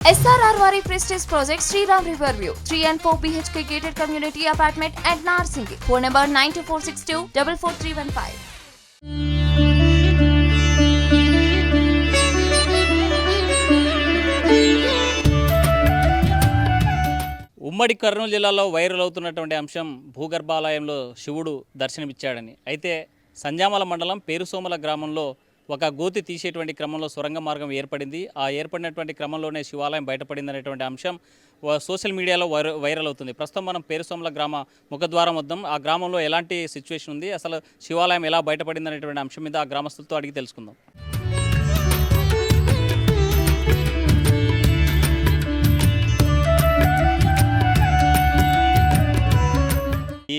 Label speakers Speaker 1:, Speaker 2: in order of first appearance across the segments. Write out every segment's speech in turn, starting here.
Speaker 1: SRR Prestige Project Sriram Riverview 3 and 4 BHK gated community apartment at Narsingi. Phone number 92462 44315.
Speaker 2: ఉమ్మడి కర్నూలు జిల్లాలో viral అవుతున్నటువంటి అంశం భూగర్భాలయంలో శివుడు దర్శనమిచ్చాడని. అయితే సంజామల మండలం పేరుసోమల గ్రామంలో ఒక గోతి తీసేటువంటి క్రమంలో సొరంగ మార్గం ఏర్పడింది. ఆ ఏర్పడినటువంటి క్రమంలోనే శివాలయం బయటపడింది అనేటువంటి అంశం సోషల్ మీడియాలో వైరల్ అవుతుంది. ప్రస్తుతం మనం పేరుసోమల గ్రామ ముఖద్వారం వద్దాం. ఆ గ్రామంలో ఎలాంటి సిచ్యువేషన్ ఉంది, అసలు శివాలయం ఎలా బయటపడింది అనేటువంటి అంశం మీద ఆ గ్రామస్తులతో అడిగి తెలుసుకుందాం.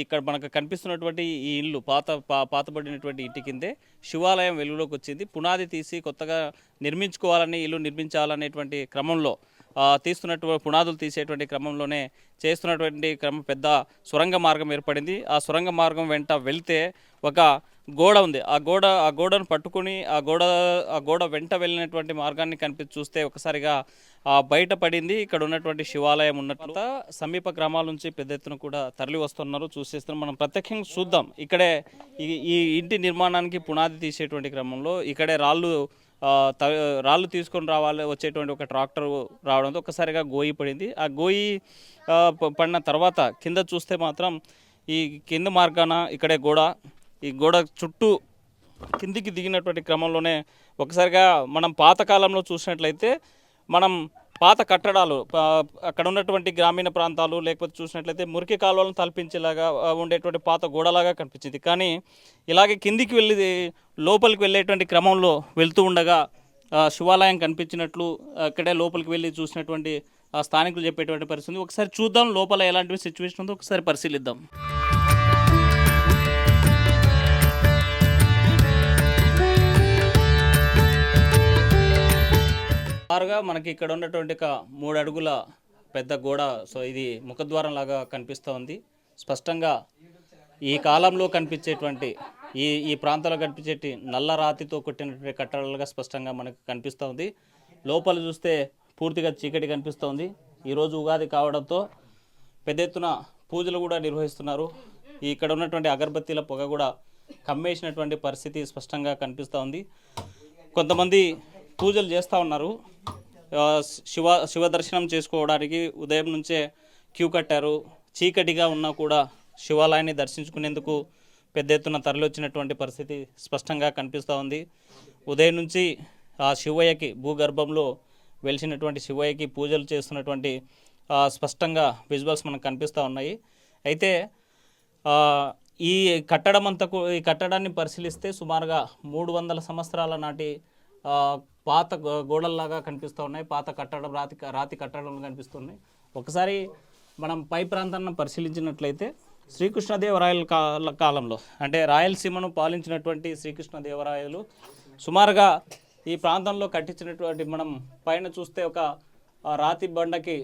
Speaker 2: ఇక్కడ మనకు కనిపిస్తున్నటువంటి ఈ ఇల్లు పాతబడినటువంటి ఇంటి కిందే శివాలయం వెలుగులోకి వచ్చింది. పునాది తీసి కొత్తగా నిర్మించుకోవాలని, ఇల్లు నిర్మించాలనేటువంటి క్రమంలో తీస్తున్నటువంటి పునాదులు తీసేటువంటి క్రమంలోనే చేస్తున్నటువంటి క్రమం పెద్ద సొరంగ మార్గం ఏర్పడింది. ఆ సొరంగ మార్గం వెంట వెళ్తే ఒక గోడ ఉంది. ఆ గోడను పట్టుకుని ఆ గోడ వెంట వెళ్ళినటువంటి మార్గాన్ని చూస్తే ఒకసారిగా బయటపడింది ఇక్కడ ఉన్నటువంటి శివాలయం ఉన్నట్లు. సమీప గ్రామాల నుంచి పెద్ద ఎత్తున కూడా తరలి వస్తున్నారు, చూసేస్తున్నాం. మనం ప్రత్యక్షంగా చూద్దాం. ఇక్కడే ఈ ఇంటి నిర్మాణానికి పునాది తీసేటువంటి క్రమంలో ఇక్కడే రాళ్ళు తీసుకొని వచ్చేటువంటి ఒక ట్రాక్టర్ రావడంతో ఒకసారిగా గోయి పడింది. ఆ గోయి పడిన తర్వాత కింద చూస్తే మాత్రం ఈ కింద మార్గాన ఇక్కడే ఈ గోడ చుట్టూ కిందికి దిగినటువంటి క్రమంలోనే ఒకసారిగా మనం పాతకాలంలో చూసినట్లయితే మనం పాత కట్టడాలు అక్కడ ఉన్నటువంటి గ్రామీణ ప్రాంతాలు లేకపోతే చూసినట్లయితే మురికి కాలువలను తలపించేలాగా ఉండేటువంటి పాత గోడలాగా కనిపించింది. కానీ ఇలాగే కిందికి లోపలికి వెళ్ళేటువంటి క్రమంలో వెళ్తూ ఉండగా శివాలయం కనిపించినట్లు అక్కడే లోపలికి వెళ్ళి చూసినటువంటి స్థానికులు చెప్పేటువంటి పరిస్థితి. ఒకసారి చూద్దాం లోపల ఎలాంటి సిచ్యువేషన్ ఉందో ఒకసారి పరిశీలిద్దాం. సుమారుగా మనకి ఇక్కడ ఉన్నటువంటి ఒక 3 అడుగుల పెద్ద గోడ. సో ఇది ముఖద్వారం లాగా కనిపిస్తూ ఉంది. స్పష్టంగా ఈ కాలంలో కనిపించేటువంటి ఈ ప్రాంతంలో కనిపించేటి నల్ల రాతితో కొట్టినటువంటి కట్టడాలుగా స్పష్టంగా మనకు కనిపిస్తూ ఉంది. లోపల చూస్తే పూర్తిగా చీకటి కనిపిస్తూ ఉంది. ఈరోజు ఉగాది కావడంతో పెద్ద ఎత్తున పూజలు కూడా నిర్వహిస్తున్నారు. ఇక్కడ ఉన్నటువంటి అగరబత్తీల పొగ కూడా కమ్మేసినటువంటి పరిస్థితి స్పష్టంగా కనిపిస్తూ ఉంది. కొంతమంది పూజలు చేస్తూ ఉన్నారు. శివ దర్శనం చేసుకోవడానికి ఉదయం నుంచే క్యూ కట్టారు. చీకటిగా ఉన్నా కూడా శివాలయాన్ని దర్శించుకునేందుకు పెద్ద ఎత్తున తరలి వచ్చినటువంటి పరిస్థితి స్పష్టంగా కనిపిస్తూ ఉంది. ఉదయం నుంచి ఆ శివయ్యకి భూగర్భంలో వెలిసినటువంటి శివయ్యకి పూజలు చేస్తున్నటువంటి స్పష్టంగా విజువల్స్ మనకు కనిపిస్తూ ఉన్నాయి. అయితే ఈ కట్టడాన్ని పరిశీలిస్తే సుమారుగా 300 సంవత్సరాల నాటి పాత గోడల్లాగా కనిపిస్తూ ఉన్నాయి. పాత కట్టడం రాతి కట్టడాలు కనిపిస్తున్నాయి. ఒకసారి మనం పై ప్రాంతాన్ని పరిశీలించినట్లయితే శ్రీకృష్ణదేవరాయల కాలంలో అంటే రాయలసీమను పాలించినటువంటి శ్రీకృష్ణదేవరాయలు సుమారుగా ఈ ప్రాంతంలో కట్టించినటువంటి, మనం పైన చూస్తే ఒక రాతి బండకి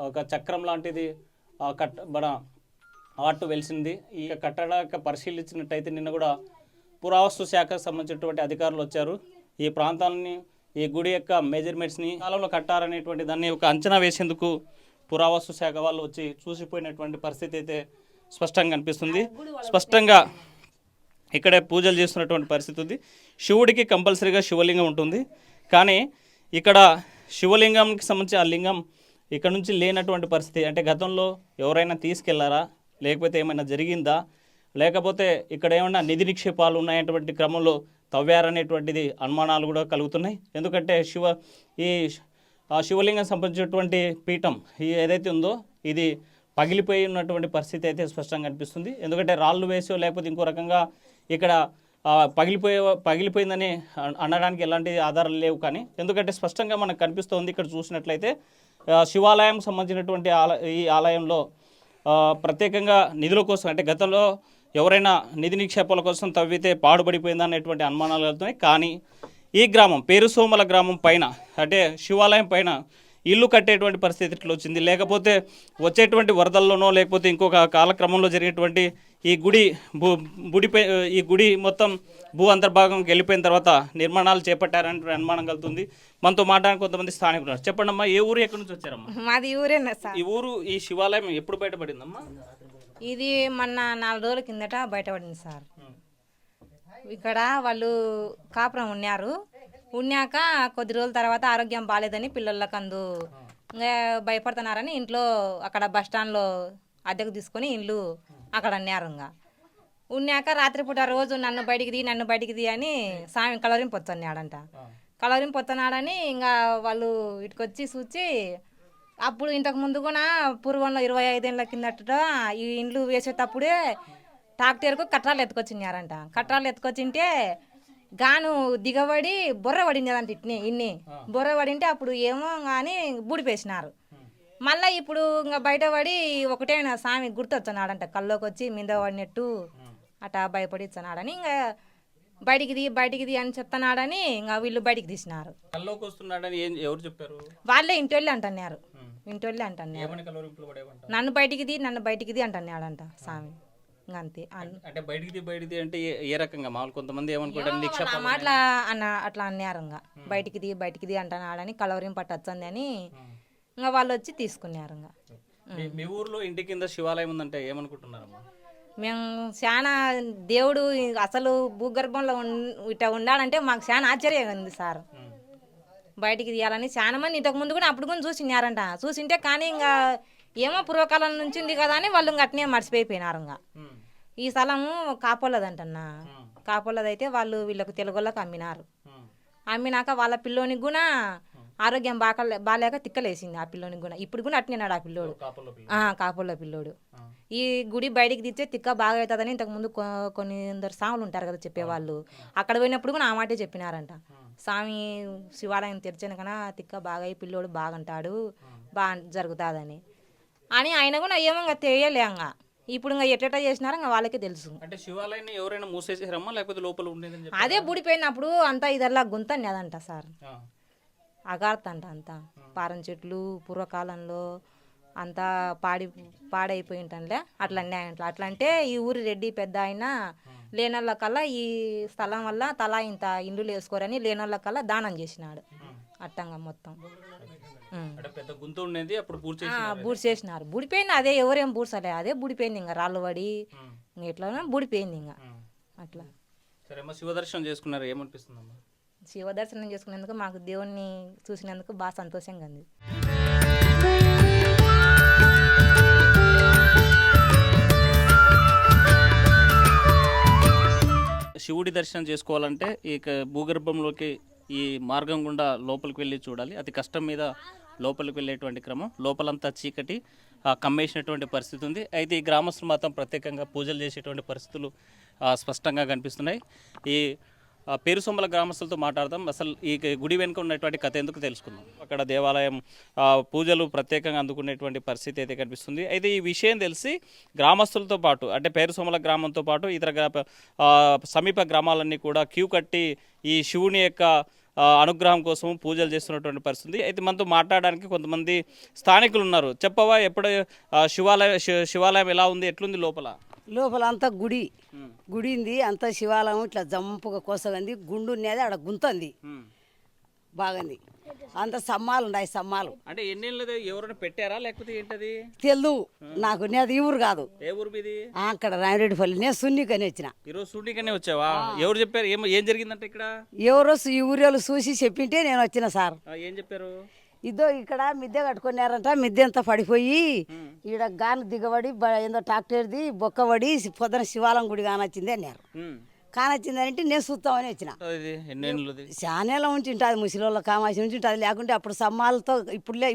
Speaker 2: ఒక చక్రం లాంటిది ఆర్ట్ వెలిసింది. ఈ కట్టడాన్ని పరిశీలించినట్టయితే నిన్న కూడా పురావస్తు శాఖకు సంబంధించినటువంటి అధికారులు వచ్చారు. ఈ ప్రాంతాలని, ఈ గుడి యొక్క మెజర్మెంట్స్ని కాలంలో కట్టారనేటువంటి దాన్ని ఒక అంచనా వేసేందుకు పురావస్తు శాఖ వాళ్ళు వచ్చి చూసిపోయినటువంటి పరిస్థితి అయితే స్పష్టంగా కనిపిస్తుంది. స్పష్టంగా ఇక్కడే పూజలు చేస్తున్నటువంటి పరిస్థితి ఉంది. శివుడికి కంపల్సరీగా శివలింగం ఉంటుంది. కానీ ఇక్కడ శివలింగంకి సంబంధించి ఆ లింగం ఇక్కడ నుంచి లేనటువంటి పరిస్థితి. అంటే గతంలో ఎవరైనా తీసుకెళ్లారా, లేకపోతే ఏమైనా జరిగిందా, లేకపోతే ఇక్కడ ఏమైనా నిధి నిక్షేపాలు ఉన్నాయనేటువంటి క్రమంలో తవ్వారనేటువంటిది అనుమానాలు కూడా కలుగుతున్నాయి. ఎందుకంటే శివలింగం సంబంధించినటువంటి పీఠం ఏదైతే ఉందో ఇది పగిలిపోయి ఉన్నటువంటి పరిస్థితి అయితే స్పష్టంగా కనిపిస్తుంది. ఎందుకంటే రాళ్ళు వేసో లేకపోతే ఇంకో రకంగా ఇక్కడ పగిలిపోయిందని అనడానికి ఎలాంటి ఆధారాలు లేవు. కానీ ఎందుకంటే స్పష్టంగా మనకు కనిపిస్తుంది. ఇక్కడ చూసినట్లయితే శివాలయం సంబంధించినటువంటి ఈ ఆలయంలో ప్రత్యేకంగా నిధుల కోసం, అంటే గతంలో ఎవరైనా నిధి నిక్షేపాల కోసం తవ్వితే పాడుపడిపోయిందనేటువంటి అనుమానాలు వెళ్తున్నాయి. కానీ ఈ గ్రామం పేరుసోమల గ్రామం పైన, అంటే శివాలయం పైన ఇల్లు కట్టేటువంటి పరిస్థితి ఇట్లా వచ్చింది, లేకపోతే వచ్చేటువంటి వరదల్లోనో లేకపోతే ఇంకొక కాలక్రమంలో జరిగేటువంటి ఈ గుడి ఈ గుడి మొత్తం భూ అంతర్భాగంకి వెళ్ళిపోయిన తర్వాత నిర్మాణాలు చేపట్టారని అనుమానం కలుగుతుంది. మనతో మాట్లాడిన కొంతమంది స్థానికులు ఉన్నారు. చెప్పండి అమ్మా, ఏ ఊరు ఎక్కడి నుంచి వచ్చారమ్మా?
Speaker 3: మాది ఊరే సార్.
Speaker 2: ఈ ఊరు ఈ శివాలయం ఎప్పుడు బయటపడిందమ్మా?
Speaker 3: ఇది మొన్న 4 రోజుల కిందట బయటపడింది సార్. ఇక్కడ వాళ్ళు కాపురం ఉన్నాక కొద్ది రోజుల తర్వాత ఆరోగ్యం బాగాలేదని పిల్లలకు ఇంకా భయపడుతున్నారని ఇంట్లో అక్కడ బస్టాండ్లో అద్దెకు తీసుకొని ఇల్లు అక్కడ అన్నారు. ఇంకా ఉన్నాక రాత్రిపూట రోజు నన్ను బయటికి తీ అని స్వామి కలరింపు పొత్తున్నాడంట. కలరింపు పొత్తున్నాడని ఇంకా వాళ్ళు ఇటుకొచ్చి చూచి అప్పుడు ఇంతకు ముందు కూడా పూర్వంలో 25 ఏళ్ళ కిందట ఈ ఇండ్లు వేసేటప్పుడే ట్రాక్టర్కు కట్రాలు ఎత్తుకొచ్చినారంట. కట్రాలు ఎత్తుకొచ్చింటే గాను దిగబడి బొర్ర పడిందంట. ఇన్ని బొర్ర పడింటే అప్పుడు ఏమో కానీ బూడిపేసినారు. మళ్ళీ ఇప్పుడు ఇంకా బయటపడి ఒకటే స్వామి గుర్తొస్తున్నాడంట. కల్లోకి వచ్చి మీద పడినట్టు అట్టా భయపడిస్తున్నాడని ఇంకా బయటికి తీ అని చెప్తున్నాడని ఇంకా వీళ్ళు బయటికి తీసినారు.
Speaker 2: కల్లోకి వస్తున్నాడని ఎవరు చెప్పారు?
Speaker 3: వాళ్ళే ఇంటోళ్ళే అంటున్నారు. నన్ను బయటికి తీ అంటున్నాడంట స్వామి. ఇంకా అంతే.
Speaker 2: అంటే బయటికి అంటే ఏ రకంగా? మామూలు కొంతమంది ఏమనుకుంటారు
Speaker 3: మాటల అట్లా అన్నారు. ఇంకా బయటికి తీ అంటున్నాడని కలవరం పట్టొచ్చింది అని ఇంకా వాళ్ళు వచ్చి తీసుకున్నారు. ఇంకా
Speaker 2: మీ ఊర్లో ఇంటి కింద శివాలయం ఉందంటే ఏమనుకుంటున్నారమ్మా?
Speaker 3: మేము చాలా దేవుడు అసలు భూగర్భంలో ఇట్లా ఉండాలంటే మాకు చాలా ఆశ్చర్యంగా ఉంది సార్. బయటికి తీయాలని చాలా మంది ఇంతకు ముందు కూడా అప్పుడు కూడా చూసినారంట. చూసింటే కానీ ఇంకా ఏమో పూర్వకాలం నుంచి ఉంది కదా అని వాళ్ళు అట్నే మర్చిపోయిపోయినారు. ఇంకా ఈ స్థలము కాపోలదంటన్నా. కాపోలదైతే వాళ్ళు వీళ్ళకు తెలుగులకు అమ్మినారు. అమ్మినాక వాళ్ళ పిల్లోనికి కూడా ఆరోగ్యం బాగాలేక తిక్కలేసింది ఆ పిల్లోనికి కూడా. ఇప్పుడు కూడా అట్నేనాడు ఆ పిల్లోడు, కాపోల పిల్లోడు. ఈ గుడి బయటికి తీస్తే తిక్క బాగా అవుతుందని ఇంతకుముందు కొన్ని స్వాములు ఉంటారు కదా చెప్పేవాళ్ళు. అక్కడ పోయినప్పుడు కూడా ఆ మాటే చెప్పినారంట. స్వామి శివాలయం తెరిచాను కన్నా తిక్క బాగా అయ్యి పిల్లోడు బాగుంటాడు, బాగా జరుగుతుందని అని ఆయన కూడా ఏమో ఇంకా తెలియలేంగా. ఇప్పుడు ఇంకా ఎట్లా చేసినారో ఇంకా వాళ్ళకే తెలుసు.
Speaker 2: అంటే శివాలయాన్ని ఎవరైనా మూసేసారమ్మా లేకపోతే లోపల ఉండేదని?
Speaker 3: అదే బూడిపోయినప్పుడు అంతా ఇదల్లా గుంతని అదంట సార్. అగార్తంట అంతా పారం చెట్లు పూర్వకాలంలో అంతా పాడైపోయి ఉంటానులే అట్లా అన్నాయంట. అట్లా అంటే ఈ ఊరి రెడ్డి పెద్ద ఆయన లేనోళ్ళ కల్లా ఈ స్థలం వల్ల తలా ఇంత ఇండ్లు వేసుకోరని లేనోళ్ళ కల్లా దానం చేసినాడు అట్టంగా మొత్తం. బూడి చేసినారు. బూడిపోయింది అదే, ఎవరేం బూడ్సలే, అదే బూడిపోయింది. ఇంకా రాళ్ళు పడి ఎట్లా బూడిపోయింది. ఇంకా అట్లా
Speaker 2: శివదర్శనం చేసుకున్నారు, ఏమనిపిస్తుందమ్మా?
Speaker 3: శివదర్శనం చేసుకునేందుకు మాకు దేవుణ్ణి చూసినందుకు బాగా సంతోషంగా ఉంది.
Speaker 2: శివుడి దర్శనం చేసుకోవాలంటే ఈ భూగర్భంలోకి ఈ మార్గం గుండా లోపలికి వెళ్ళి చూడాలి. అతి కష్టం మీద లోపలికి వెళ్ళేటువంటి క్రమం. లోపలంతా చీకటి కమ్మేసినటువంటి పరిస్థితి ఉంది. అయితే ఈ గ్రామస్తులు మాత్రం ప్రత్యేకంగా పూజలు చేసేటువంటి పరిస్థితులు స్పష్టంగా కనిపిస్తున్నాయి. ఈ పేరుసొమ్మల గ్రామస్తులతో మాట్లాడదాం. అసలు ఈ గుడి వెనుక ఉన్నటువంటి కథ ఎందుకు తెలుసుకుందాం. అక్కడ దేవాలయం పూజలు ప్రత్యేకంగా అందుకునేటువంటి పరిస్థితి అయితే కనిపిస్తుంది. అయితే ఈ విషయం తెలిసి గ్రామస్తులతో పాటు అంటే పేరుసొమ్మల గ్రామంతో పాటు ఇతర సమీప గ్రామాలన్నీ కూడా క్యూ కట్టి ఈ శివుని యొక్క అనుగ్రహం కోసం పూజలు చేస్తున్నటువంటి పరిస్థితి. అయితే మనతో మాట్లాడడానికి కొంతమంది స్థానికులు ఉన్నారు. చెప్పవా, ఎప్పుడు శివాలయం ఎలా ఉంది, ఎట్లుంది
Speaker 4: లోపల అంతా గుడి ఉంది. అంతా శివాలయం ఇట్లా జంపుగా కోసగంది, గుండు ఉన్నది ఆడ గుంతంది బాగుంది. అంత సమ్మాలు ఉన్నాయి. సమ్మాలు
Speaker 2: అంటే ఎన్నేళ్ళది ఎవరైనా పెట్టారా లేకపోతే ఏంటది
Speaker 4: తెలు నాకు. నేది ఈ ఊరు కాదు.
Speaker 2: ఏ ఊరు మీది?
Speaker 4: అక్కడ రామిరెడ్డిపల్లి. నేను సున్నికని వచ్చిన.
Speaker 2: ఈరోజు సున్నికనే వచ్చావా? ఎవరు చెప్పారు? ఏం జరిగిందంటే ఇక్కడ
Speaker 4: ఎవరో ఈ ఊరిలో చూసి చెప్పింటే నేను వచ్చిన సార్.
Speaker 2: ఏం చెప్పారు?
Speaker 4: ఇదో ఇక్కడ మిద్దె కట్టుకున్నారంట. మిద్దె అంతా పడిపోయి ఈడ గాను దిగబడి ఏందో ట్రాక్టర్ది బొక్కబడి పొద్దున శివాలయం గుడి కానొచ్చింది అన్నారు. కానొచ్చింది అంటే నేను చూస్తామని వచ్చిన. చాలా ఉంచి ఉంటుంది, ముసలిళ్ళ కామాసి నుంచి ఉంటుంది. లేకుంటే అప్పుడు సమ్మాలతో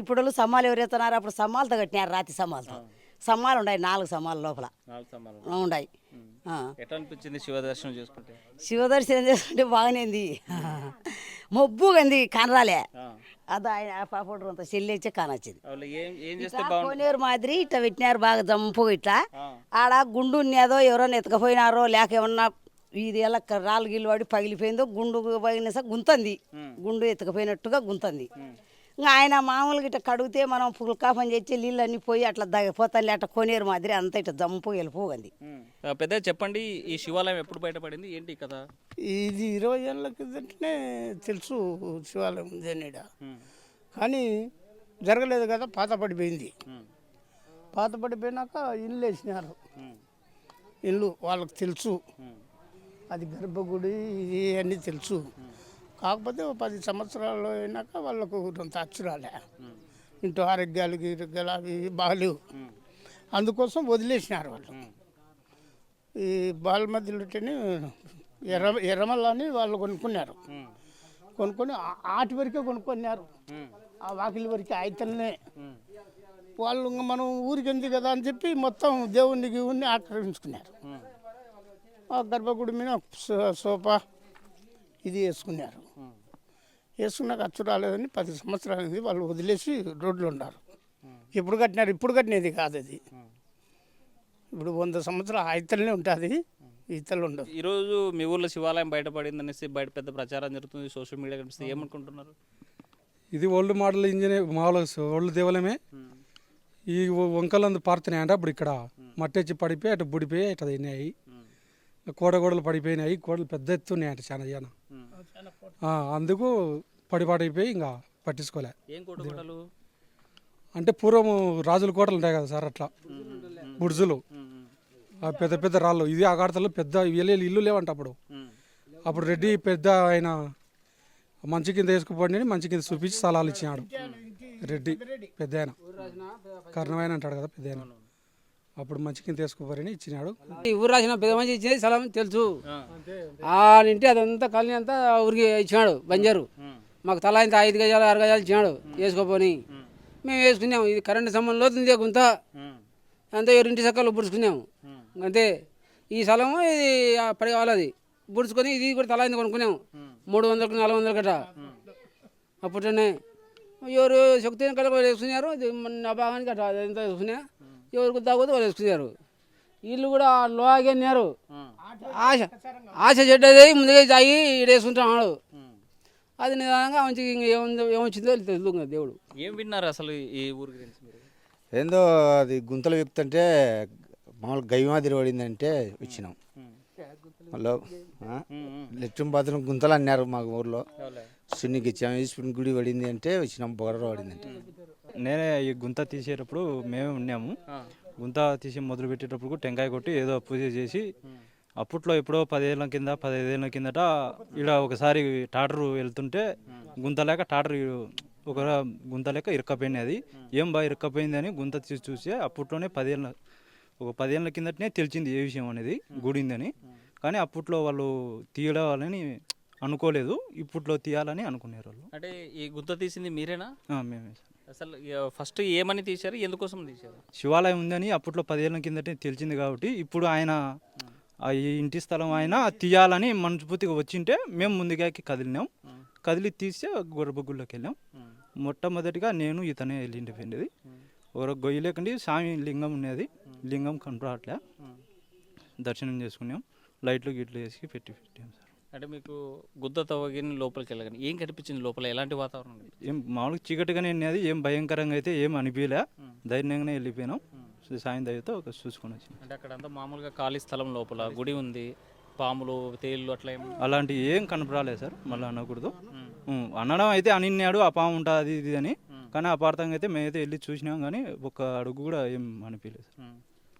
Speaker 4: ఇప్పుడు సమ్మాలు ఎవరు ఎత్తున్నారు, అప్పుడు సమ్మాలతో కట్టినారు. రాతి సమ్మాలతో సమ్మాలు ఉన్నాయి. 4 సమ్మాలు లోపల ఉన్నాయి.
Speaker 2: శివదర్శనం చేసుకుంటే
Speaker 4: బాగానేది. మొబ్బుగంది కనరాలే. అది ఆయన పాపడు అంత చెల్లిచ్చే కానొచ్చింది. కోనేరు మాదిరి ఇట్లా పెట్టినారు బాగా జంపు. ఇట్లా ఆడ గుండు ఉన్నదో ఎవరైనా ఎతకపోయినారో లేక ఏమన్నా ఇది ఎలా రాళ్ళు గిల్లు పడి పగిలిపోయిందో గుండు పగిలిన గుంతంది. గుండు ఎత్తుకపోయినట్టుగా గుంతంది. ఇంకా ఆయన మామూలుగా ఇట్లా కడిగితే మనం పుల్కాపం చేసి నీళ్ళన్నీ పోయి అట్లా పోతాను అట్లా కొనేరు మాదిరి అంతా ఇట్లా జంపు వెళ్ళిపోయింది.
Speaker 2: పెద్ద చెప్పండి, ఈ శివాలయం ఎప్పుడు బయటపడింది, ఏంటి కదా?
Speaker 5: ఇది 20 ఏళ్ళ కిందటనే తెలుసు శివాలయం ఉందనేడ, కానీ జరగలేదు కదా, పాత పడిపోయింది. పాత పడిపోయినాక ఇల్లు వేసినారు. ఇల్లు వాళ్ళకి తెలుసు, అది గర్భగుడి ఇది అన్నీ తెలుసు. కాకపోతే 10 సంవత్సరాలు అయినాక వాళ్ళకు కొంత అచ్చురాలే, ఇంటూ ఆరోగ్యాలు అవి బాగాలేవు, అందుకోసం వదిలేసినారు వాళ్ళు. ఈ బాలమద్దులుంటేనే ఎర్రమల్ల అని వాళ్ళు కొనుక్కున్నారు. కొనుక్కొని ఆటి వరకే కొనుక్కున్నారు, ఆ వాకిలి వరకే అయితేనే. వాళ్ళు మనం ఊరికి ఎందుకు కదా అని చెప్పి మొత్తం దేవుణ్ణి ఆక్రమించుకున్నారు. ఆ గర్భగుడి మీద సోఫా ఇది వేసుకున్నారు. వేసుకున్నాక అచ్చు రాలేదని 10 సంవత్సరాలు వాళ్ళు వదిలేసి రోడ్లు ఉన్నారు. ఎప్పుడు కట్టినారు, ఇప్పుడు కట్టినది కాదు అది. ఇప్పుడు 100 సంవత్సరాలు అయితేనే ఉంటుంది, ఈతలు ఉండదు.
Speaker 2: ఈరోజు మీ ఊర్లో శివాలయం బయటపడింది అనేసి బయట పెద్ద ప్రచారం జరుగుతుంది, సోషల్ మీడియా కనిపిస్తుంది, ఏమనుకుంటున్నారు?
Speaker 6: ఇది ఓల్డ్ మోడల్ ఇంజనీర్ మామూలుగా ఓల్డ్ దేవాలయమే. ఈ వంకలందు పారుతున్నాయంట. అప్పుడు ఇక్కడ మట్టెచ్చి పడిపోయి అటు బుడిపోయి ఇట్లా తిన్నాయి, గోడలు పడిపోయినాయి, గోడలు పెద్ద ఎత్తున్నాయంట చాలా జనం. అందుకు పడిపోయి ఇంకా పట్టించుకోలే.
Speaker 2: ఏం కోటలు
Speaker 6: అంటే పూర్వం రాజుల కోటలు ఉంటాయి కదా సార్, అట్లా బుర్జులు, పెద్ద పెద్ద రాళ్ళు. ఇది ఆ కాడతలో పెద్ద ఇల్లు లేవంట అప్పుడు రెడ్డి పెద్ద ఆయన మంచి కింద వేసుకుపోయి మంచి కింద చూపించి స్థలాలు ఇచ్చినాడు రెడ్డి పెద్ద ఆయన, కర్ణమైన అంటాడు కదా పెద్ద ఆయన. అప్పుడు మంచి కింద వేసుకుపోరని ఇచ్చినాడు.
Speaker 7: ఈ ఊరు రాసిన పెద్ద మంచి ఇచ్చేది స్థలం తెలుసు. ఆ ఇంటి అదంతా కాలనీ అంతా ఊరికి ఇచ్చినాడు బంజారు. మాకు తల ఇంత 5 గజాలు 6 గజాలు ఇచ్చినాడు వేసుకోపోని. మేము వేసుకున్నాము. ఇది కరెంటు సంబంధంలో ఉంది కొంత, అంతా 2 చక్కలు బుడుచుకున్నాము అంతే. ఈ స్థలము ఇది పడి వాళ్ళది బుడుచుకొని ఇది కూడా తల ఇంత కొనుక్కున్నాము 300కు 400 గట్ట. అప్పుడునే ఎవరు శక్తి కలగ వేసుకున్నారు, నా భాగానికి అట్లా ఎంత వేసుకున్నా, ఎవరికి తాగొద్దు వాళ్ళు వేసుకున్నారు. వీళ్ళు కూడా లోగన్నారు, ఆశ చెడ్డది ముందుగా తాగి వేసుకుంటున్నాడు. అది నిదానంగా మంచి ఏమొచ్చిందో తెలుసు దేవుడు.
Speaker 2: ఏం విన్నారు అసలు ఈ ఊరి గురించి మీరు?
Speaker 8: ఏందో అది గుంతలు వ్యక్తంటే మామూలు గైమాదిరి పడిందంటే వచ్చినాం. మళ్ళీ లెట్రిన్ బాత్రూమ్ గుంతలు అన్నారు మాకు ఊర్లో. సున్నికి ఇచ్చాము, ఈశ్వరుని గుడి పడింది అంటే వచ్చినాం, బొగర పడింది అంటే.
Speaker 9: నేనే ఈ గుంత తీసేటప్పుడు మేమే ఉన్నాము. గుంత తీసి మొదలు పెట్టేటప్పుడు టెంకాయ కొట్టి ఏదో పూజ చేసి, అప్పట్లో ఎప్పుడో 10 ఏళ్ళ కింద 15 ఏళ్ళ కిందట ఇక్కడ ఒకసారి టాటరు వెళ్తుంటే గుంత లేక టాటర్ ఒక గుంత లేక ఇరక్కపోయింది. అది ఏం బాగా ఇరక్కపోయింది అని గుంత తీసి చూసి అప్పట్లోనే 10 ఏళ్ళ కిందటనే తెలిసింది ఏ విషయం అనేది గుడిందని. కానీ అప్పట్లో వాళ్ళు తీయడాలని అనుకోలేదు, ఇప్పట్లో తీయాలని అనుకున్నారు వాళ్ళు.
Speaker 2: అంటే ఈ గుంత తీసింది మీరేనా?
Speaker 9: మేమే.
Speaker 2: అసలు ఫస్ట్ ఏమని తీశారు, ఎందుకోసం తీశారు?
Speaker 9: శివాలయం ఉందని అప్పట్లో 10 ఏళ్ళ కిందటే తెలిసింది కాబట్టి ఇప్పుడు ఆయన ఈ ఇంటి స్థలం ఆయన తీయాలని మనస్ఫూర్తిగా వచ్చింటే మేము ముందుగా కదిలినాం. కదిలి తీసి గొర్రెబొగ్గుల్లోకి వెళ్ళాం. మొట్టమొదటిగా నేను ఇతనే వెళ్ళిండిపోయింది. ఒక గొయ్యి లేకండి స్వామి లింగం ఉన్నది, లింగం కనరాట్లే, దర్శనం చేసుకున్నాం. లైట్లు గిట్లు వేసి పెట్టాం సార్.
Speaker 2: అంటే మీకు గుద్ద తవ్వగిన లోపలికి వెళ్ళగానే ఏం కనిపించింది లోపల, ఎలాంటి వాతావరణం?
Speaker 9: ఏం మామూలుగా చీకటిగానే ఉన్నది, ఏం భయంకరంగా అయితే ఏం అనిపించలే, ధైర్యంగానే వెళ్ళిపోయినాం. సాయం దయతో ఒక చూసుకొని వచ్చింది.
Speaker 2: అంటే అక్కడ అంతా మామూలుగా ఖాళీ స్థలం లోపల గుడి ఉంది, పాములు తేళ్ళు అట్లా
Speaker 9: అలాంటివి ఏం కనపరాలేదు సార్. మళ్ళీ అనకూడదు, అనడం అయితే అనిన్నాడు ఆ పాము ఉంటుంది అది ఇది అని, కానీ అపార్థంగా అయితే మేమైతే వెళ్ళి చూసినాం, కానీ ఒక అడుగు కూడా ఏం అనిపించలేదు సార్.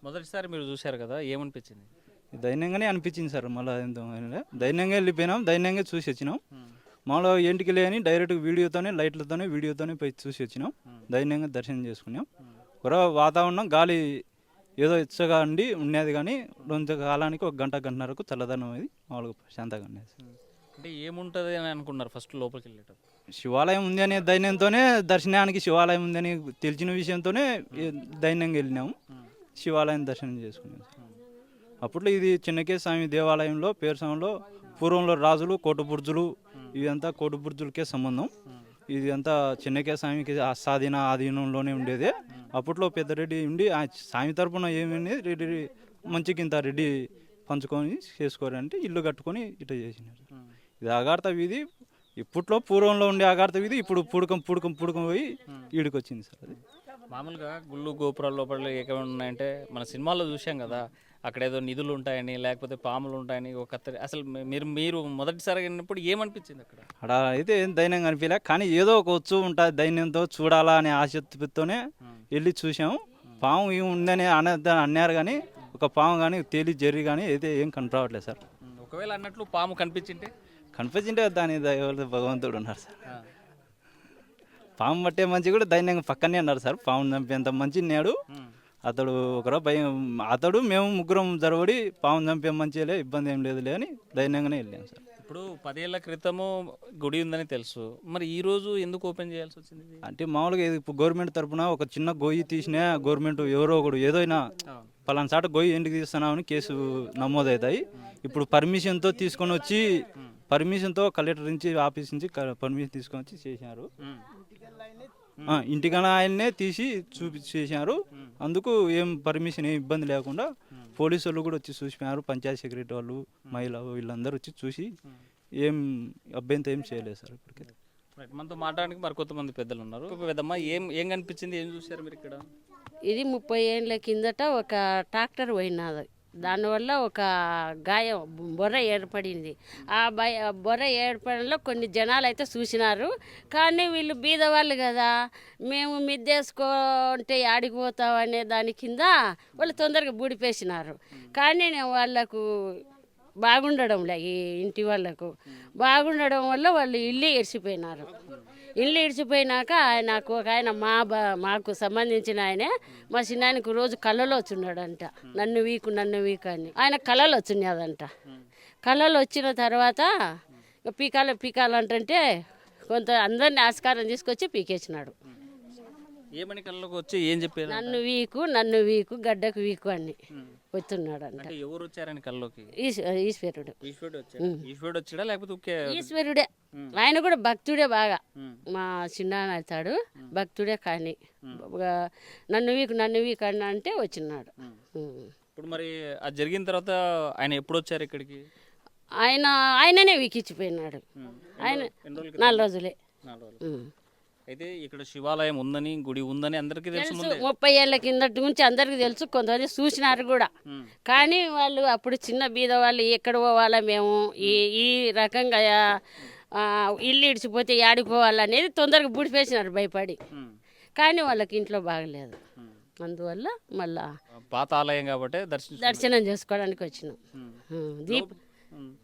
Speaker 2: మొదటిసారి మీరు చూశారు కదా, ఏమనిపించింది?
Speaker 9: ధైర్యంగానే అనిపించింది సార్. మళ్ళీ ఎంతో ధైర్యంగా వెళ్ళిపోయినాం, ధైర్యంగా చూసి వచ్చినాం. మామూలుగా ఏంటికి లేని డైరెక్ట్ వీడియోతోనే లైట్లతోనే వీడియోతోనే పోయి చూసి వచ్చినాం, ధైర్యంగా దర్శనం చేసుకున్నాం. ఒక వాతావరణం గాలి ఏదో ఇచ్చగా ఉండి ఉండేది, కానీ కొంచెం కాలానికి 1 గంట గంటన్నరకు చల్లదనం అది మామూలుగా ప్రశాంతంగా ఉండేది.
Speaker 2: అంటే ఏముంటుంది అని అనుకున్నారు ఫస్ట్ లోపలికి వెళ్ళేటప్పుడు?
Speaker 9: శివాలయం ఉంది అనే ధైర్యంతోనే, దర్శనానికి శివాలయం ఉందని తెలిసిన విషయంతోనే ధైర్యంగా వెళ్ళినాము, శివాలయం దర్శనం చేసుకున్నాం. అప్పట్లో ఇది చిన్నకే స్వామి దేవాలయంలో పేరుసంలో పూర్వంలో రాజులు కోటబుర్జులు ఇదంతా కోటబుర్జులకే సంబంధం. ఇది అంతా చిన్నకే స్వామికి ఆధీనంలోనే ఉండేది. అప్పట్లో పెద్దరెడ్డి ఉండి ఆ స్వామి తరపున ఏమైంది రెడ్డి మంచికింత రెడ్డి పంచుకొని చేసుకోరంటే ఇల్లు కట్టుకొని ఇట్లా చేసినారు. ఇది అగార్త వీధి ఇప్పట్లో పూర్వంలో ఉండే ఆకారత వీధి ఇప్పుడు పుడకం పోయి ఈడికి వచ్చింది సార్ అది.
Speaker 2: మామూలుగా గుళ్ళు గోపురాల లోపల ఏమైనా ఉన్నాయంటే మన సినిమాల్లో చూసాం కదా, అక్కడ ఏదో నిధులు ఉంటాయని లేకపోతే పాములు ఉంటాయని ఒక కత్తి. అసలు మీరు మొదటిసారి వెళ్ళినప్పుడు ఏమనిపించింది అక్కడ?
Speaker 9: అక్కడ అయితే ఏం దైన్యంగా అనిపించలే, కానీ ఏదో ఒక వచ్చు ఉంటుంది దైన్యంతో చూడాలా అనే ఆసక్తితోనే వెళ్ళి చూసాము. పాము ఏమి ఉందని అన్నారు, కానీ ఒక పాము కానీ తేలి జర్రి కానీ అయితే ఏం కనపడట్లేదు సార్.
Speaker 2: ఒకవేళ అన్నట్లు పాము కనిపించింటే
Speaker 9: దాని భగవంతుడు ఉన్నారు సార్. పాము పట్టే మంచి కూడా దైన్యంగా పక్కనే అన్నారు సార్. పాము చంపేంత మంచి ఉన్నాడు అతడు. ఒకరో భయం అతడు మేము ముగ్గురం జరబడి పాము చంపే మంచిలే, ఇబ్బంది ఏం లేదులే అని ధైర్యంగానే వెళ్ళాము సార్.
Speaker 2: ఇప్పుడు 10 ఏళ్ల క్రితము గుడి ఉందని తెలుసు, మరి ఈ రోజు ఎందుకు ఓపెన్ చేయాల్సి వచ్చింది?
Speaker 9: అంటే మామూలుగా ఇప్పుడు గవర్నమెంట్ తరఫున ఒక చిన్న గొయ్యి తీసినా గవర్నమెంట్ ఎవరో ఒకడు ఏదైనా పలానా సాట గొయ్యి ఎందుకు తీస్తున్నామని కేసు నమోదవుతాయి. ఇప్పుడు పర్మిషన్తో తీసుకొని వచ్చి పర్మిషన్తో కలెక్టర్ నుంచి ఆఫీస్ నుంచి పర్మిషన్ తీసుకొని వచ్చి చేసినారు. ఇంటికన్నా ఆయన్నే తీసి చేసినారు. అందుకు ఏం పర్మిషన్ ఏం ఇబ్బంది లేకుండా పోలీసు వాళ్ళు కూడా వచ్చి చూసిపోయినారు. పంచాయతీ సెక్రటరీ వాళ్ళు, మహిళ వీళ్ళందరూ వచ్చి చూసి ఏం అభ్యంతరం ఏం చేయలేదు సార్ ఇప్పటికైతే.
Speaker 2: మనతో మాట్లాడడానికి మరి కొంతమంది పెద్దలు ఉన్నారు. పెద్దమ్మ, ఏం కనిపించింది, ఏం చూసారు మీరు ఇక్కడ?
Speaker 10: ఇది 30 ఏళ్ళ కిందట ఒక ట్రాక్టర్ పోయినది. దానివల్ల ఒక గాయం బొర్ర ఏర్పడింది. ఆ బొర్ర ఏర్పడంలో కొన్ని జనాలు అయితే చూసినారు, కానీ వీళ్ళు బీదవాళ్ళు కదా, మేము మిద్దేసుకుంటే ఆడిపోతాం అనే దాని కింద వాళ్ళు తొందరగా బూడిపేసినారు. కానీ వాళ్ళకు బాగుండడంలే, ఈ ఇంటి వాళ్ళకు బాగుండడం వల్ల వాళ్ళు ఇల్లు ఇడిచిపోయినారు. ఇల్లు ఇడిచిపోయినాక ఆయనకు ఒక ఆయన మాకు సంబంధించిన ఆయనే, మా చిన్నాయనకు రోజు కళ్ళలో వచ్చున్నాడంట, నన్ను వీకు అని. ఆయన కళ్ళలో వచ్చినాదంట. కళ్ళలో వచ్చిన తర్వాత పీకాలంటే కొంత అందరిని ఆస్కారం తీసుకొచ్చి పీకేసినాడు.
Speaker 2: ఏమని కళ్ళలోకి వచ్చి ఏం చెప్పారు?
Speaker 10: నన్ను వీకు గడ్డకు వీకు అని వస్తున్నాడు అంట.
Speaker 2: ఎవరు వచ్చారని కళ్ళలోకి?
Speaker 10: ఈశ్వరుడు.
Speaker 2: ఈశ్వరుడు వచ్చాడా లేకపోతే
Speaker 10: ఈశ్వరుడే. ఆయన కూడా భక్తుడే బాగా. మా చిన్న అవుతాడు భక్తుడే, కానీ నన్ను వీకు అన్న అంటే వచ్చినాడు.
Speaker 2: ఇప్పుడు మరి అది జరిగిన తర్వాత ఆయన ఎప్పుడు వచ్చారు ఇక్కడికి?
Speaker 10: ఆయననే వీకిచ్చిపోయినాడు. ఆయన 4 రోజులే.
Speaker 2: అయితే ఇక్కడ శివాలయం ఉందని, గుడి ఉందని అందరికీ తెలుసు.
Speaker 10: 30 ఏళ్ళ కిందటి నుంచి అందరికీ తెలుసు, కొంతమంది చూసినారు కూడా. కానీ వాళ్ళు అప్పుడు చిన్న బీద వాళ్ళు ఎక్కడ పోవాలా మేము, ఈ రకంగా ఇల్లు ఇడిచిపోతే ఆడిపోవాలనేది తొందరగా బుడిపేసినారు భయపడి. కానీ వాళ్ళకి ఇంట్లో బాగలేదు, అందువల్ల మళ్ళా
Speaker 2: పాత ఆలయం కాబట్టి
Speaker 10: దర్శనం చేసుకోవడానికి వచ్చినాం.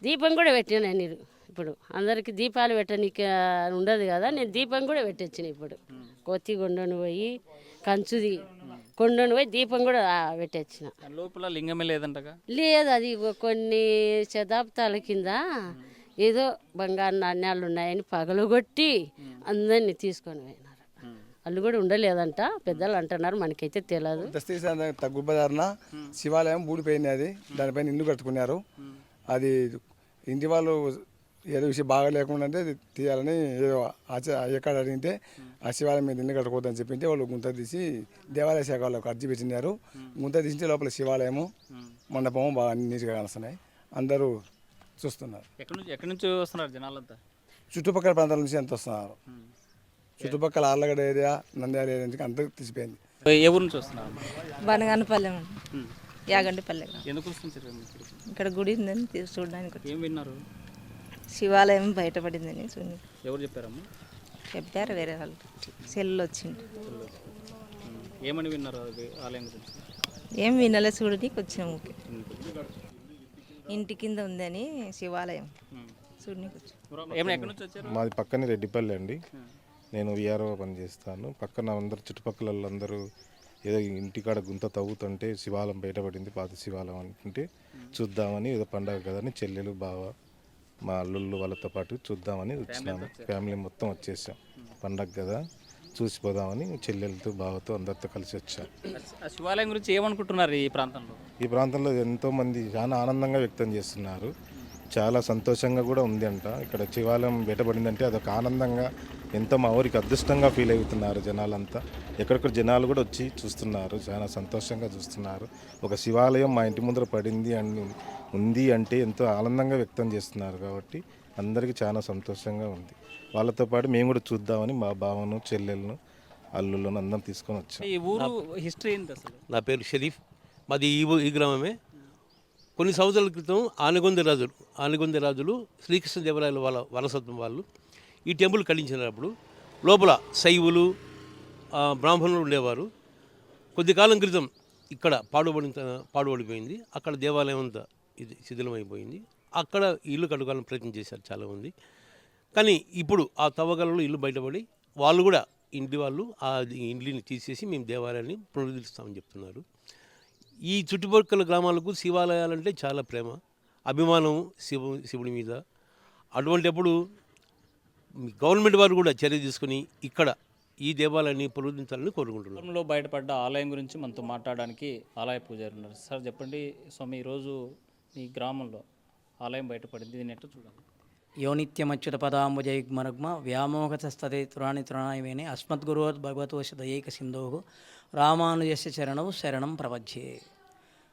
Speaker 10: దీపం కూడా పెట్టినా నేను. ఇప్పుడు అందరికి దీపాలు పెట్టడానికి ఉండదు కదా, నేను దీపం కూడా పెట్టొచ్చిన. ఇప్పుడు కొత్తి కొండను పోయి కంచుది కొండను పోయి దీపం కూడా పెట్టొచ్చిన.
Speaker 2: లోపల లింగమే లేదంటగా?
Speaker 10: లేదు, అది కొన్ని శతాబ్దాల కింద ఏదో బంగారు నాణ్యాలు ఉన్నాయని పగలగొట్టి అందరినీ తీసుకొని పోయినారు. వాళ్ళు కూడా ఉండలేదంట, పెద్దలు అంటున్నారు, మనకైతే తెలియదు.
Speaker 11: తగ్గుబదారన శివాలయం బూడిపోయింది, అది దానిపైన ఇల్లు కట్టుకున్నారు. అది ఇంటి వాళ్ళు ఏదో విషయం బాగా లేకుండా అంటే తీయాలని ఏదో ఎక్కడ అడిగితే ఆ శివాలయం మీద ఇల్లు కట్టుకోవద్దని చెప్పింటే వాళ్ళు గుంత తీసి దేవాలయ శాఖ వాళ్ళకు అర్జీ పెట్టినారు. గుంత తీసి లోపల శివాలయము మండపము బాగా నీట్గా కానొస్తున్నాయి, అందరూ చూస్తున్నారు.
Speaker 2: ఎక్కడి నుంచి వస్తున్నారు జనాలంతా?
Speaker 11: చుట్టుపక్కల ప్రాంతాల నుంచి ఎంత వస్తున్నారు. చుట్టుపక్కల ఆర్లగడ్డ ఏరియా, నంద్యాల ఏరియా నుంచి అంతా తీసిపోయింది.
Speaker 2: ఏ ఊరు నుంచి వస్తున్నారు?
Speaker 3: బనగానపల్లె, యాగంటిపల్లె.
Speaker 2: ఎందుకు వస్తుంటారు
Speaker 3: ఇక్కడ గుడి ఉందని చూడడానికి.
Speaker 2: ఏం విన్నారు?
Speaker 3: శివాలయం బయటపడిందని
Speaker 2: ఎవరు చెప్పారమ్మా?
Speaker 3: చెప్పారు వేరే వాళ్ళు, సెల్లు వచ్చింది.
Speaker 2: ఏమని విన్నారు ఆలయం గురించి?
Speaker 3: ఏం వినలే, చూడడానికి వచ్చినాము. ఇంటి కింద ఉందని శివాలయం చూడడానికి వచ్చాము.
Speaker 12: మాది పక్కనే రెడ్డిపల్లి అండి. నేను విఆర్ఓ పని చేస్తాను. పక్కన అందరు చుట్టుపక్కల వాళ్ళందరూ ఏదో ఇంటికాడ గుంత తవ్వుతుంటే శివాలయం బయటపడింది, పాత శివాలయం అనుకుంటే చూద్దామని, ఏదో పండగ కదని చెల్లెలు బావ మా అల్లుళ్ళు వాళ్ళతో పాటు చూద్దామని వచ్చినాము. ఫ్యామిలీ మొత్తం వచ్చేసాం, పండగ కదా చూసిపోదామని చెల్లెలతో బావతో అందరితో కలిసి వచ్చాం.
Speaker 2: శివాలయం గురించి ఏమనుకుంటున్నారు ఈ ప్రాంతంలో?
Speaker 12: ఈ ప్రాంతంలో ఎంతోమంది చాలా ఆనందంగా వ్యక్తం చేస్తున్నారు, చాలా సంతోషంగా కూడా ఉంది అంట. ఇక్కడ శివాలయం బయటపడిందంటే అదొక ఆనందంగా, ఎంతో మా ఊరికి అదృష్టంగా ఫీల్ అవుతున్నారు జనాలంతా. ఎక్కడెక్కడ జనాలు కూడా వచ్చి చూస్తున్నారు, చాలా సంతోషంగా చూస్తున్నారు. ఒక శివాలయం మా ఇంటి ముందర పడింది అని ఉంది అంటే ఎంతో ఆనందంగా వ్యక్తం చేస్తున్నారు, కాబట్టి అందరికీ చాలా సంతోషంగా ఉంది. వాళ్ళతో పాటు మేము కూడా చూద్దామని మా బావను చెల్లెలను అల్లులను అందరం తీసుకొని వచ్చాం.
Speaker 2: ఈ ఊరు హిస్టరీ ఏంటి అసలు?
Speaker 13: నా పేరు షరీఫ్, మాది ఈ గ్రామమే. కొన్ని సంవత్సరాల క్రితం ఆనగొంది రాజులు శ్రీకృష్ణదేవరాయల వాళ్ళ వారసత్వం వాళ్ళు ఈ టెంపుల్ కట్టించినప్పుడు లోపల బ్రాహ్మణులు ఉండేవారు. కొద్ది కాలం క్రితం ఇక్కడ పాడుబడిపోయింది. అక్కడ దేవాలయం అంతా ఇది శిథిలమైపోయింది. అక్కడ ఇల్లు కట్టుకోవాలని ప్రయత్నం చేశారు చాలామంది. కానీ ఇప్పుడు ఆ తవ్వకాలలో ఇల్లు బయటపడి వాళ్ళు కూడా ఇంటి వాళ్ళు ఆ ఇంటిని తీసేసి మేము దేవాలయాన్ని పునరుద్ధరిస్తామని చెప్తున్నారు. ఈ చుట్టుపక్కల గ్రామాలకు శివాలయాలంటే చాలా ప్రేమ, అభిమానం శివుడి మీద. అటువంటిప్పుడు గవర్నమెంట్ వారు కూడా చర్య తీసుకుని ఇక్కడ ఈ దేవాలయాన్ని పునరుద్ధరించాలని కోరుకుంటున్నారు.
Speaker 2: గ్రామంలో బయటపడ్డ ఆలయం గురించి మనతో మాట్లాడడానికి ఆలయ పూజారి ఉన్నారు. సార్ చెప్పండి స్వామి, ఈరోజు ఈ గ్రామంలో ఆలయం బయటపడింది, దీన్ని ఎట్లా చూడాలి?
Speaker 14: యోనిత్యమచ్యుత పదాంబుజైగ్మరగ్మ వ్యామోహతస్తదే తురాణి అస్మద్గురో భగవతోష దయైక సింధో రామానుజస్య చరణం శరణం ప్రపంచే.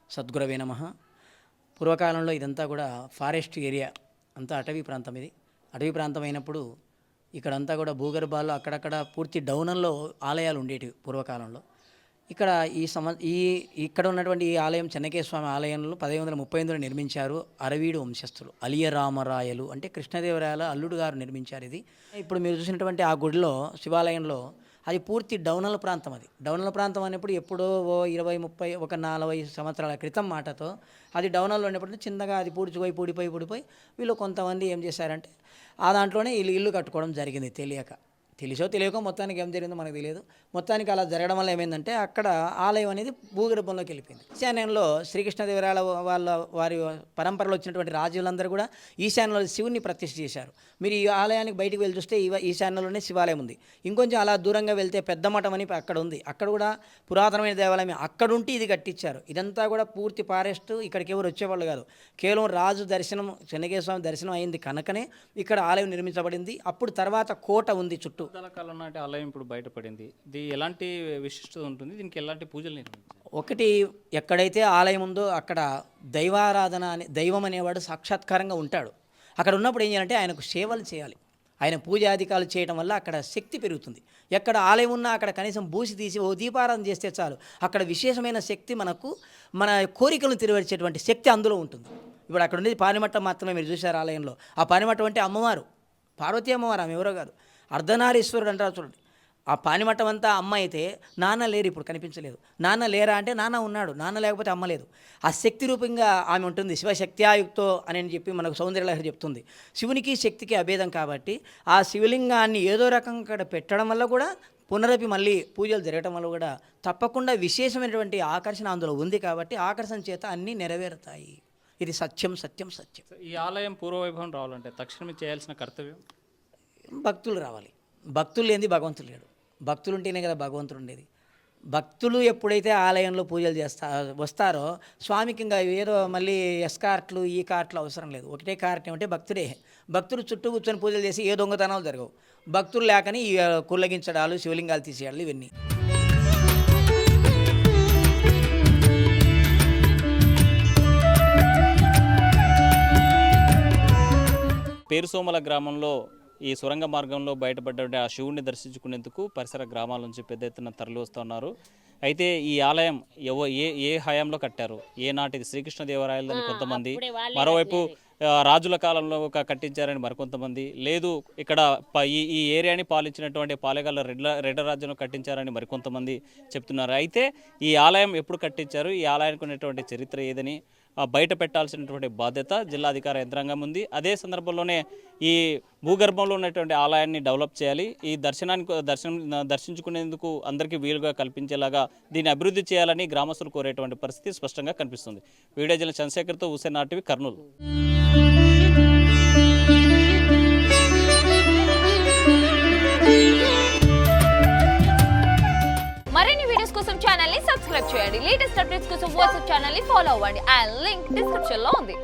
Speaker 14: సద్గురవే నమః. పూర్వకాలంలో ఇదంతా కూడా ఫారెస్ట్ ఏరియా, అంతా అటవీ ప్రాంతం. ఇది అటవీ ప్రాంతం అయినప్పుడు ఇక్కడంతా కూడా భూగర్భాల్లో అక్కడక్కడ పూర్తి డౌన్లో ఆలయాలు ఉండేటివి పూర్వకాలంలో. ఇక్కడ ఇక్కడ ఉన్నటువంటి ఈ ఆలయం చెన్నకేశ్వర ఆలయంలో 1538లో నిర్మించారు. అరవీడు వంశస్థులు అలియరామరాయలు అంటే కృష్ణదేవరాయల అల్లుడు గారు నిర్మించారు ఇది. ఇప్పుడు మీరు చూసినటువంటి ఆ గుడిలో శివాలయంలో అది పూర్తి డౌనల్ ప్రాంతం. అది డౌనల్ ప్రాంతం అనేప్పుడు ఎప్పుడో 20-30 ఒక 40 సంవత్సరాల క్రితం మాటతో అది డౌనల్లో ఉన్నప్పుడు చిన్నగా అది పూడిపోయి వీళ్ళు కొంతమంది ఏం చేశారంటే ఆ దాంట్లోనే ఇల్లు కట్టుకోవడం జరిగింది. తెలిసో తెలియకో మొత్తానికి ఏం జరిగిందో మనకు తెలియదు. మొత్తానికి అలా జరగడం వల్ల ఏమైందంటే అక్కడ ఆలయం అనేది భూగర్భంలోకి వెళ్ళిపోయింది. ఈశాన్యంలో శ్రీకృష్ణదేవరాయల వారి పరంపరలో వచ్చినటువంటి రాజులందరూ కూడా ఈశాన్యంలో శివుని ప్రతిష్ఠ చేశారు. మీరు ఈ ఆలయానికి బయటికి వెళ్ళి చూస్తే ఈశాన్యంలోనే శివాలయం ఉంది. ఇంకొంచెం అలా దూరంగా వెళ్తే పెద్ద మఠం అని అక్కడ ఉంది. అక్కడ కూడా పురాతనమైన దేవాలయం. అక్కడ ఉండి ఇది కట్టించారు. ఇదంతా కూడా పూర్తి ఫారెస్ట్. ఇక్కడికి ఎవరు వచ్చేవాళ్ళు కాదు. కేవలం రాజు దర్శనం, చెన్నకేశ్వర స్వామి దర్శనం అయింది కనుకనే ఇక్కడ ఆలయం నిర్మించబడింది. అప్పుడు తర్వాత కోట ఉంది చుట్టూ.
Speaker 2: కాలం నాటి ఆలయం ఇప్పుడు బయటపడింది. ఇది ఎలాంటి విశిష్టత ఉంటుంది? దీనికి ఎలాంటి పూజలు నిర్వహించారు?
Speaker 14: ఒకటి, ఎక్కడైతే ఆలయం ఉందో అక్కడ దైవారాధన అనే దైవం అనేవాడు సాక్షాత్కారంగా ఉంటాడు. అక్కడ ఉన్నప్పుడు ఏం చేయాలంటే ఆయనకు సేవలు చేయాలి. ఆయన పూజాధికాలు చేయడం వల్ల అక్కడ శక్తి పెరుగుతుంది. ఎక్కడ ఆలయం ఉన్నా అక్కడ కనీసం బూసి తీసి ఓ దీపారాధన చేస్తే చాలు, అక్కడ విశేషమైన శక్తి మన కోరికలను తీర్చేటువంటి శక్తి అందులో ఉంటుంది. ఇప్పుడు అక్కడ ఉండేది పానిమట్టం మాత్రమే. మీరు చూశారు ఆలయంలో. ఆ పానిమట్టం అంటే అమ్మవారు, పార్వతీ అమ్మవారు, ఆమె ఎవరో కాదు, అర్ధనారీశ్వరుడు అంటారు చూడండి. ఆ పానిమట్టం అంతా అమ్మ అయితే నాన్న లేరు, ఇప్పుడు కనిపించలేదు. నాన్న లేరా అంటే నాన్న ఉన్నాడు, నాన్న లేకపోతే అమ్మ లేదు. ఆ శక్తి రూపంగా ఆమె ఉంటుంది. శివశక్త్యాయుక్తో అని చెప్పి మనకు సౌందర్యలహరి చెప్తుంది. శివునికి శక్తికి అభేదం కాబట్టి ఆ శివలింగాన్ని ఏదో రకంగా అక్కడ పెట్టడం వల్ల కూడా పునరపి మళ్ళీ పూజలు జరగడం వల్ల కూడా తప్పకుండా విశేషమైనటువంటి ఆకర్షణ అందులో ఉంది. కాబట్టి ఆకర్షణ చేత అన్నీ నెరవేరుతాయి. ఇది సత్యం.
Speaker 2: ఈ ఆలయం పూర్వవైభవం రావాలంటే తక్షణమే చేయాల్సిన కర్తవ్యం
Speaker 14: భక్తులు రావాలి. భక్తులు లేనిది భగవంతుడు లేడు. భక్తులు ఉంటేనే కదా భగవంతుడు ఉండేది. భక్తులు ఎప్పుడైతే ఆలయంలో పూజలు వస్తారో స్వామికి ఇంకా ఏదో మళ్ళీ ఎస్కార్ట్లు ఈ కార్ట్లు అవసరం లేదు. ఒకటే కారణం ఏమంటే భక్తుడే. భక్తులు చుట్టూ కూర్చొని పూజలు చేసి ఏ దొంగతనాలు జరగవు. భక్తులు లేకని ఈ కుళ్ళగించడాలు, శివలింగాలు తీసేయాలి, ఇవన్నీ.
Speaker 2: పేరుసోమల గ్రామంలో ఈ సొరంగ మార్గంలో బయటపడ్డ ఆ శివుడిని దర్శించుకునేందుకు పరిసర గ్రామాల నుంచి పెద్ద ఎత్తున తరలి వస్తున్నారు. అయితే ఈ ఆలయం ఏ హయాంలో కట్టారు, ఏ నాటిది? శ్రీకృష్ణదేవరాయలని కొంతమంది, మరోవైపు రాజుల కాలంలో కట్టించారని మరికొంతమంది, లేదు ఇక్కడ ఈ ఏరియాని పాలించినటువంటి పాలెగాళ్ళ రెడ్ల రాజ్యంలో కట్టించారని మరికొంతమంది చెప్తున్నారు. అయితే ఈ ఆలయం ఎప్పుడు కట్టించారు, ఈ ఆలయానికి ఉన్నటువంటి చరిత్ర ఏదని బయట పెట్టాల్సినటువంటి బాధ్యత జిల్లాధికార యంత్రాంగం ఉంది. అదే సందర్భంలోనే ఈ భూగర్భంలో ఉన్నటువంటి ఆలయాన్ని డెవలప్ చేయాలి. ఈ దర్శించుకునేందుకు అందరికీ వీలుగా కల్పించేలాగా దీన్ని అభివృద్ధి చేయాలని గ్రామస్తులు కోరేటువంటి పరిస్థితి స్పష్టంగా కనిపిస్తుంది. వీడియో జర్నలిస్ట్ చంద్రశేఖర్తో హుసేన్ ఆర్టీవీ, కర్నూలు.
Speaker 1: మరిన్ని వీడియోస్ కోసం ఛానల్ ని సబ్స్క్రైబ్ చేయండి. లేటెస్ట్ అప్డేట్స్ కోసం వాట్సాప్ ఛానల్ ని ఫాలో అవ్వండి. ఆ లింక్ డిస్క్రిప్షన్ లో ఉంది.